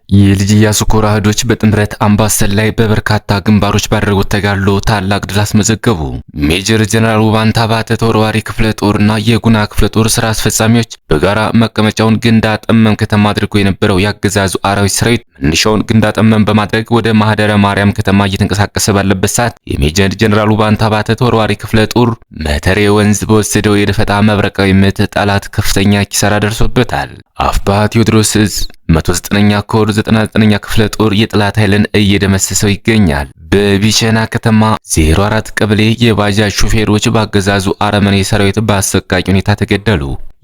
የልጅ ኢያሱ ኮር አህዶች በጥምረት አምባሰል ላይ በበርካታ ግንባሮች ባደረጉት ተጋድሎ ታላቅ ድል አስመዘገቡ። ሜጀር ጀነራል ውባንታ ባተ ተወርዋሪ ክፍለ ጦርና የጉና ክፍለ ጦር ስራ አስፈጻሚዎች በጋራ መቀመጫውን ግንዳ ጠመም ከተማ አድርጎ የነበረው ያገዛዙ አራዊት ሰራዊት መነሻውን ግንዳ ጠመም በማድረግ ወደ ማህደረ ማርያም ከተማ እየተንቀሳቀሰ ባለበት ሰዓት የሜጀር ጀነራል ውባንታ ባተ ተወርዋሪ ክፍለ ጦር መተሬ ወንዝ በወሰደው የደፈጣ መብረቃዊ ምት ጠላት ከፍተኛ ኪሳራ ደርሶበታል። አፍባ ቴዎድሮስ 109ኛ ኮር 99ኛ ክፍለ ጦር የጠላት ኃይልን እየደመሰሰው ይገኛል። በቢቸና ከተማ 04 ቀበሌ የባጃጅ ሹፌሮች ባገዛዙ አረመኔ ሰራዊት በአሰቃቂ ሁኔታ ተገደሉ።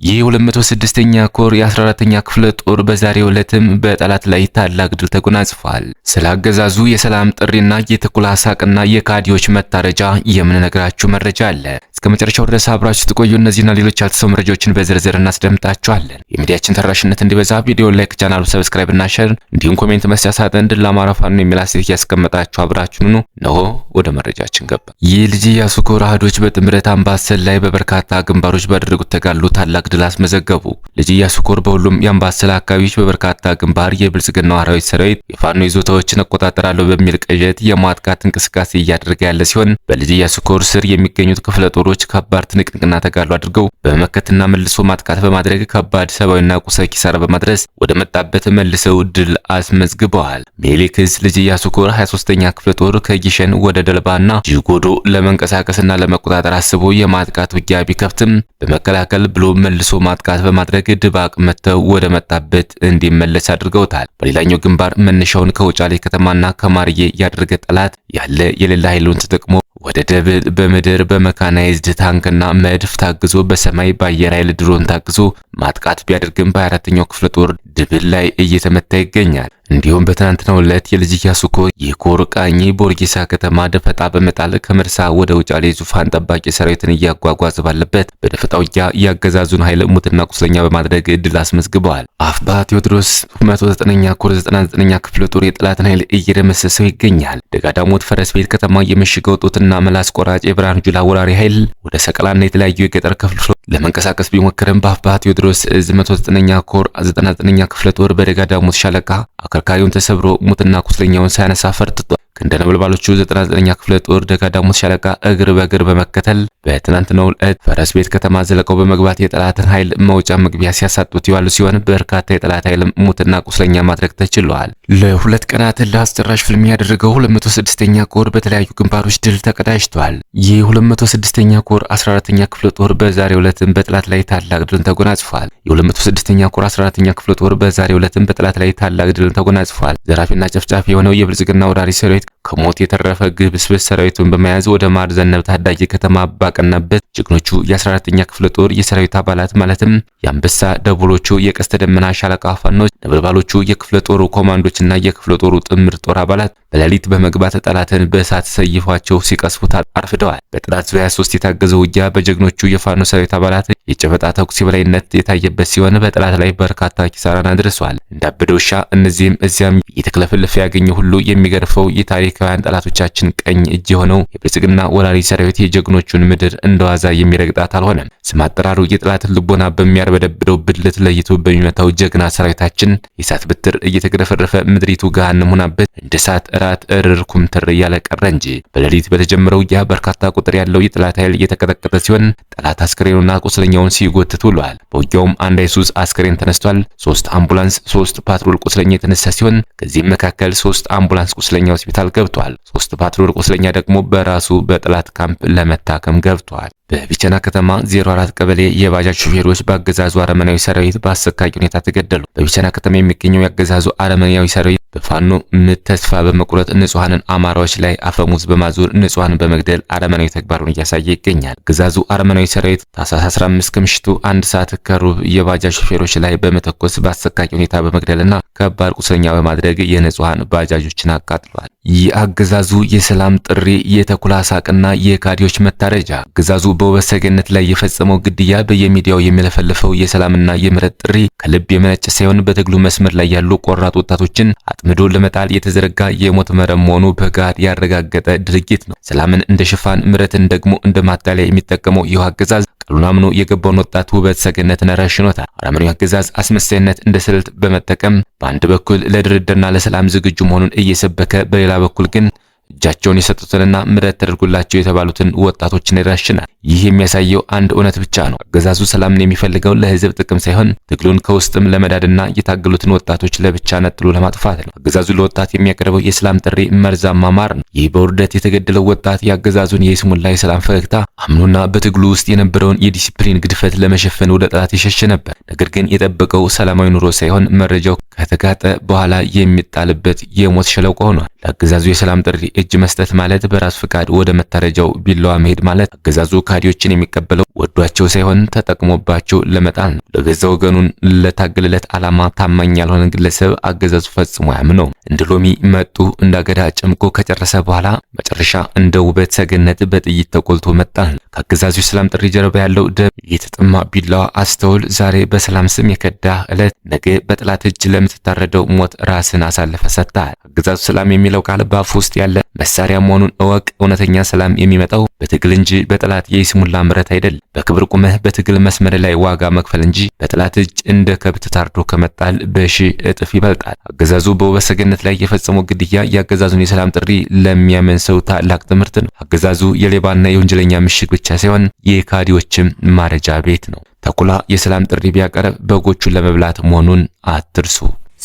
የ206ኛ ኮር የ14ኛ ክፍለ ጦር በዛሬው ዕለትም በጠላት ላይ ታላቅ ድል ተጎናጽፏል። ስለ አገዛዙ የሰላም ጥሪና የተኩላ ሳቅና የካዲዎች መታረጃ የምንነግራችሁ መረጃ አለ። እስከ መጨረሻው ድረስ አብራችሁ ተቆዩ። እነዚህና ሌሎች ያልተሰሙ መረጃዎችን በዝርዝር እናስደምጣችኋለን። የሚዲያችን ተደራሽነት እንዲበዛ ቪዲዮ ላይክ፣ ቻናሉ ሰብስክራይብ እና ሼር እንዲሁም ኮሜንት መስጫ ሳጥን ድል ለአማራ ፋኖ የሚል አስተያየት ያስቀመጣችሁ አብራችሁን ነው። ወደ መረጃችን ገባ። የልጅ ኢያሱ ኮር አህዶች በጥምረት አምባሰል ላይ በበርካታ ግንባሮች ባደረጉት ተጋድሎ ታላቅ ድል አስመዘገቡ። ልጅ ኢያሱ ኮር በሁሉም የአምባሰል አካባቢዎች በበርካታ ግንባር የብልጽግናው አራዊት ሰራዊት የፋኖ ይዞታዎችን እቆጣጠራለሁ በሚል ቅዠት የማጥቃት እንቅስቃሴ እያደረገ ያለ ሲሆን በልጅ ኢያሱ ኮር ስር የሚገኙት ክፍለ ጦሮች ከባድ ትንቅንቅና ተጋድሎ አድርገው በመከትና መልሶ ማጥቃት በማድረግ ከባድ ሰብአዊና ቁሳዊ ኪሳራ በማድረስ ወደ መጣበት መልሰው ድል አስመዝግበዋል። ሜሊክስ ልጅ ኢያሱ ኮር 23ኛ ክፍለ ጦር ከጊሸን ወደ ደልባና ጂጎዶ ለመንቀሳቀስና ለመቆጣጠር አስቦ የማጥቃት ውጊያ ቢከፍትም በመከላከል ብሎ መልሶ ማጥቃት በማድረግ ድባቅ መተው ወደ መጣበት እንዲመለስ አድርገውታል። በሌላኛው ግንባር መነሻውን ከውጫሌ ከተማና ከማርዬ ያደረገ ጠላት ያለ የሌላ ኃይሉን ተጠቅሞ ወደ ደብል በምድር በመካናይዝድ ታንክና መድፍ ታግዞ በሰማይ በአየር ኃይል ድሮን ታግዞ ማጥቃት ቢያደርግም በ24ኛው ክፍለ ጦር ድብል ላይ እየተመታ ይገኛል። እንዲሁም በትናንትናው ዕለት የልጅ ኢያሱ ኮር የኮር ቃኝ ቦርጊሳ ከተማ ደፈጣ በመጣል ከመርሳ ወደ ውጫሌ ዙፋን ጠባቂ ሰራዊትን እያጓጓዘ ባለበት በደፈጣ ውጊያ ያገዛዙን ኃይል ሙትና ቁስለኛ በማድረግ ድል አስመዝግበዋል። አፍባ ቴዎድሮስ 109ኛ ኮር 99ኛ ክፍለ ጦር የጠላትን ኃይል እየደመሰሰው ይገኛል። ደጋዳሞት ፈረስ ቤት ከተማ የምሽገው ጦትና መላስ ቆራጭ የብርሃኑ ጁላ ወራሪ ኃይል ወደ ሰቀላና የተለያዩ የገጠር ክፍሎች ለመንቀሳቀስ ቢሞክርም በአፍባ ቴዎድሮስ 109ኛ ኮር 99ኛ ክፍለ ጦር በደጋዳሞት ሻለቃ አከርካሪውን ተሰብሮ ሙትና ቁስለኛውን ሳያነሳ ፈርጥቷል። ክንደ ነበልባሎቹ 99ኛ ክፍለ ጦር ደጋዳሞት ሻለቃ እግር በእግር በመከተል በትናንትናው ዕለት ፈረስ ቤት ከተማ ዘለቀው በመግባት የጠላትን ኃይል መውጫ መግቢያ ሲያሳጡት ይዋሉ ሲሆን በርካታ የጠላት ኃይል ሙትና ቁስለኛ ማድረግ ተችሏል። ለሁለት ቀናት ለአስጨራሽ ፍልሚያ ያደረገው 206ኛ ኮር በተለያዩ ግንባሮች ድል ተቀዳጅቷል። የ206ኛ ኮር 14ኛ ክፍለ ጦር በዛሬው ዕለትም በጠላት ላይ ታላቅ ድልን ተጎናጽፏል። የ206ኛ ኮር 14ኛ ክፍለ ጦር በዛሬው ዕለትም በጠላት ላይ ታላቅ ድልን ተጎናጽፏል። ዘራፊና ጨፍጫፊ የሆነው የብልጽግና ወራሪ ሰራዊት ከሞት የተረፈ ግብስብስ ሰራዊቱን በመያዝ ወደ ማር ዘነብ ታዳጊ ከተማ ባቀናበት ጀግኖቹ የ14ኛ ክፍለ ጦር የሰራዊት አባላት ማለትም የአንበሳ ደቦሎቹ የቀስተ ደመና ሻለቃ ፋኖች፣ ነበልባሎቹ የክፍለ ጦሩ ኮማንዶችና የክፍለ ጦሩ ጥምር ጦር አባላት በሌሊት በመግባት ጠላትን በእሳት ሰይፏቸው ሲቀስፉት አርፍደዋል። በጠላት ዙ 23 የታገዘው ውጊያ በጀግኖቹ የፋኖ ሰራዊት አባላት የጨበጣ ተኩስ የበላይነት የታየበት ሲሆን በጠላት ላይ በርካታ ኪሳራን አድርሷል። እንዳበደ ውሻ እነዚህም እዚያም እየተክለፈለፈ ያገኘ ሁሉ የሚገርፈው የታሪካውያን ጠላቶቻችን ቀኝ እጅ የሆነው የብልጽግና ወራሪ ሰራዊት የጀግኖቹን ምድር እንደዋዛ የሚረግጣት አልሆነም። ስም አጠራሩ የጠላትን ልቦና በሚያርበደብደው ብልት ለይቶ በሚመታው ጀግና ሰራዊታችን የእሳት ብትር እየተገረፈረፈ ምድሪቱ ገሃነም ሆናበት እንደ እሳት እራት እርር ኩምትር እያለ ቀረ እንጂ በሌሊት በተጀመረው ውጊያ በርካታ ቁጥር ያለው የጠላት ኃይል እየተቀጠቀጠ ሲሆን ጠላት አስከሬኑና ቁስለኛውን ሲጎትት ውሏል። በውጊያውም አንድ አይሱዝ አስከሬን ተነስቷል። 3 አምቡላንስ፣ 3 ፓትሮል ቁስለኛ የተነሳ ሲሆን ከዚህም መካከል 3 አምቡላንስ ቁስለኛ ሆስፒታል ገብቷል። 3 ፓትሮል ቁስለኛ ደግሞ በራሱ በጠላት ካምፕ ለመታከም ገብቷል። በቢቸና ከተማ 04 ቀበሌ የባጃጅ ሹፌሮች በአገዛዙ አረመናዊ ሰራዊት በአሰቃቂ ሁኔታ ተገደሉ። በቢቸና ከተማ የሚገኘው የአገዛዙ አረመናዊ ሰራዊት በፋኖ ምት ተስፋ በመቁረጥ ንጹሃንን አማራዎች ላይ አፈሙዝ በማዞር ንጹሃንን በመግደል አረመናዊ ተግባሩን እያሳየ ይገኛል። አገዛዙ አረመናዊ ሰራዊት ታህሳስ 15 ከምሽቱ 1 ሰዓት ከሩብ የባጃጅ ሹፌሮች ላይ በመተኮስ በአሰቃቂ ሁኔታ በመግደልና ከባድ ቁስለኛ በማድረግ የንጹሃን ባጃጆችን አቃጥሏል። የአገዛዙ የሰላም ጥሪ የተኩላ ሳቅና የካዲዎች መታረጃ። አገዛዙ በወሰገነት ላይ የፈጸመው ግድያ በየሚዲያው የሚለፈልፈው የሰላምና የምህረት ጥሪ ከልብ የመነጨ ሳይሆን በትግሉ መስመር ላይ ያሉ ቆራጥ ወጣቶችን አጥምዶ ለመጣል የተዘረጋ የሞት መረብ መሆኑ በጋድ ያረጋገጠ ድርጊት ነው። ሰላምን እንደ ሽፋን ምህረትን ደግሞ እንደ ማታለያ የሚጠቀመው ይህ አገዛዝ ቃሉን አምኖ የገባውን ወጣት ውበት ሰገነትን ረሽኖታል። አረመኔው አገዛዝ አስመሳይነት እንደ ስልት በመጠቀም በአንድ በኩል ለድርድርና ለሰላም ዝግጁ መሆኑን እየሰበከ በሌላ በኩል ግን እጃቸውን የሰጡትንና ምሕረት ተደርጎላቸው የተባሉትን ወጣቶችን ይረሽናል። ይህ የሚያሳየው አንድ እውነት ብቻ ነው። አገዛዙ ሰላምን የሚፈልገው ለህዝብ ጥቅም ሳይሆን ትግሉን ከውስጥም ለመዳድና የታገሉትን ወጣቶች ለብቻ ነጥሎ ለማጥፋት ነው። አገዛዙ ለወጣት የሚያቀርበው የሰላም ጥሪ መርዛማ ማር ነው። ይህ በውርደት የተገደለው ወጣት የአገዛዙን የይስሙላ የሰላም ፈገግታ አምኖና በትግሉ ውስጥ የነበረውን የዲሲፕሊን ግድፈት ለመሸፈን ወደ ጠላት የሸሸ ነበር። ነገር ግን የጠበቀው ሰላማዊ ኑሮ ሳይሆን መረጃው ከተጋጠ በኋላ የሚጣልበት የሞት ሸለቆ ሆኗል። ለአገዛዙ የሰላም ጥሪ እጅ መስጠት ማለት በራስ ፍቃድ ወደ መታረጃው ቢላዋ መሄድ ማለት አገዛዙ ካዲዎችን የሚቀበለው ወዷቸው ሳይሆን ተጠቅሞባቸው ለመጣል ነው። ለገዛ ወገኑን ለታገለለት ዓላማ ታማኝ ያልሆነ ግለሰብ አገዛዙ ፈጽሞ ያምነው። እንደ ሎሚ መጡ እንዳገዳ ጨምቆ ከጨረሰ በኋላ መጨረሻ እንደ ውበት ሰገነት በጥይት ተቆልቶ መጣል። ከአገዛዙ የሰላም ጥሪ ጀርባ ያለው ደም የተጠማ ቢላዋ አስተውል። ዛሬ በሰላም ስም የከዳ ዕለት ነገ በጠላት እጅ ለምትታረደው ሞት ራስን አሳልፈ ሰጥተሃል። አገዛዙ ሰላም የሚለው ቃል በአፍ ውስጥ ያለ መሳሪያ መሆኑን እወቅ። እውነተኛ ሰላም የሚመጣው በትግል እንጂ በጠላት የይስሙላ ምረት አይደለም። በክብር ቁመህ በትግል መስመር ላይ ዋጋ መክፈል እንጂ በጠላት እጅ እንደ ከብት ታርዶ ከመጣል በሺህ እጥፍ ይበልጣል። አገዛዙ በውበት ሰገነት ላይ የፈጸመው ግድያ የአገዛዙን የሰላም ጥሪ ለሚያምን ሰው ታላቅ ትምህርት ነው። አገዛዙ የሌባና የወንጀለኛ ምሽግ ብቻ ሳይሆን የካዲዎችም ማረጃ ቤት ነው። ተኩላ የሰላም ጥሪ ቢያቀርብ በጎቹን ለመብላት መሆኑን አትርሱ።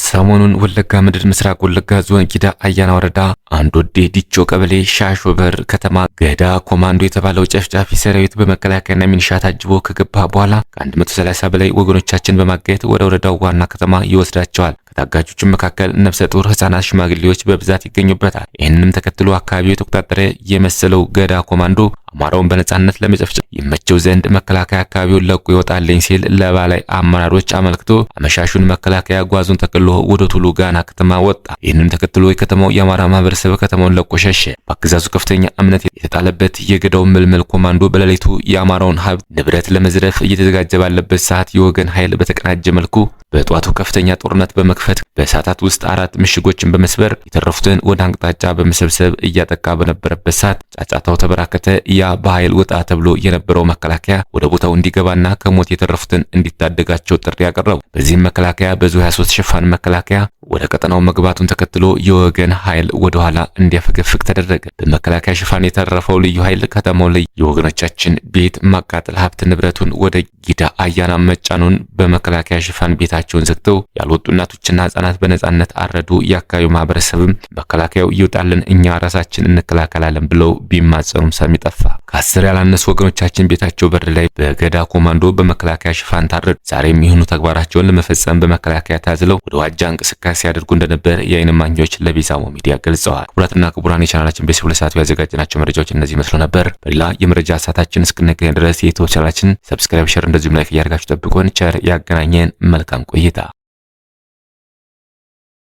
ሰሞኑን ወለጋ ምድር ምስራቅ ወለጋ ዞን ጊዳ አያና ወረዳ አንድ ወዴ ዲቾ ቀበሌ ሻሾበር ከተማ ገዳ ኮማንዶ የተባለው ጨፍጫፊ ሰራዊት በመከላከያና ሚኒሻ ታጅቦ ከገባ በኋላ ከ130 በላይ ወገኖቻችን በማጋየት ወደ ወረዳው ዋና ከተማ ይወስዳቸዋል። ከታጋቾቹ መካከል ነፍሰ ጡር፣ ህፃናት፣ ሽማግሌዎች በብዛት ይገኙበታል። ይህንንም ተከትሎ አካባቢው የተቆጣጠረ የመሰለው ገዳ ኮማንዶ አማራውን በነጻነት ለመጨፍጨፍ ይመቸው ዘንድ መከላከያ አካባቢውን ለቆ ይወጣልኝ ሲል ለበላይ አመራሮች አመልክቶ አመሻሹን መከላከያ ጓዙን ተቀሎ ወደ ቱሉ ጋና ከተማ ወጣ። ይህንን ተከትሎ የከተማው የአማራ ማህበረሰብ ከተማውን ለቆ ሸሸ። በአገዛዙ ከፍተኛ እምነት የተጣለበት የገዳው ምልምል ኮማንዶ በሌሊቱ የአማራውን ሀብት ንብረት ለመዝረፍ እየተዘጋጀ ባለበት ሰዓት የወገን ኃይል በተቀናጀ መልኩ በጧቱ ከፍተኛ ጦርነት በመክፈት በሰዓታት ውስጥ 4 ምሽጎችን በመስበር የተረፉትን ወደ አቅጣጫ በመሰብሰብ እያጠቃ በነበረበት ሰዓት ጫጫታው ተበራከተ። ያ በኃይል ወጣ ተብሎ የነበረው መከላከያ ወደ ቦታው እንዲገባና ከሞት የተረፉትን እንዲታደጋቸው ጥሪ ያቀረቡ። በዚህም መከላከያ በዙ 23 ሽፋን መከላከያ ወደ ቀጠናው መግባቱን ተከትሎ የወገን ኃይል ወደ ኋላ እንዲያፈገፍግ ተደረገ። በመከላከያ ሽፋን የተረፈው ልዩ ኃይል ከተማው ላይ የወገኖቻችን ቤት ማቃጠል፣ ሀብት ንብረቱን ወደ ጊዳ አያና መጫኑን በመከላከያ ሽፋን ቤታቸውን ዘግተው ያልወጡ እናቶችና ህጻናት በነጻነት አረዱ። የአካባቢው ማህበረሰብም መከላከያው ይውጣልን እኛ ራሳችን እንከላከላለን ብለው ቢማጸኑም ሰሚ ጠፋ። ከ10 ያላነሱ ወገኖቻችን ቤታቸው በር ላይ በገዳ ኮማንዶ በመከላከያ ሽፋን ታረዱ። ዛሬም ይህኑ ተግባራቸውን ለመፈጸም በመከላከያ ታዝለው ወደ ዋጃ እንቅስቃሴ ያደርጉ እንደነበር የዓይን እማኞች ለቢዛሞ ሚዲያ ገልጸዋል። ክቡራትና ክቡራን የቻናላችን ቤተሰቦች ለሰዓቱ ያዘጋጀናቸው መረጃዎች እነዚህ መስሎ ነበር። በሌላ የመረጃ ሰዓታችን እስክንገናኝ ድረስ የዩቲዩብ ቻናላችን ሰብስክራይብ፣ ሼር እንደዚሁም ላይክ እያደረጋችሁ ጠብቁን። ቸር ያገናኘን። መልካም ቆይታ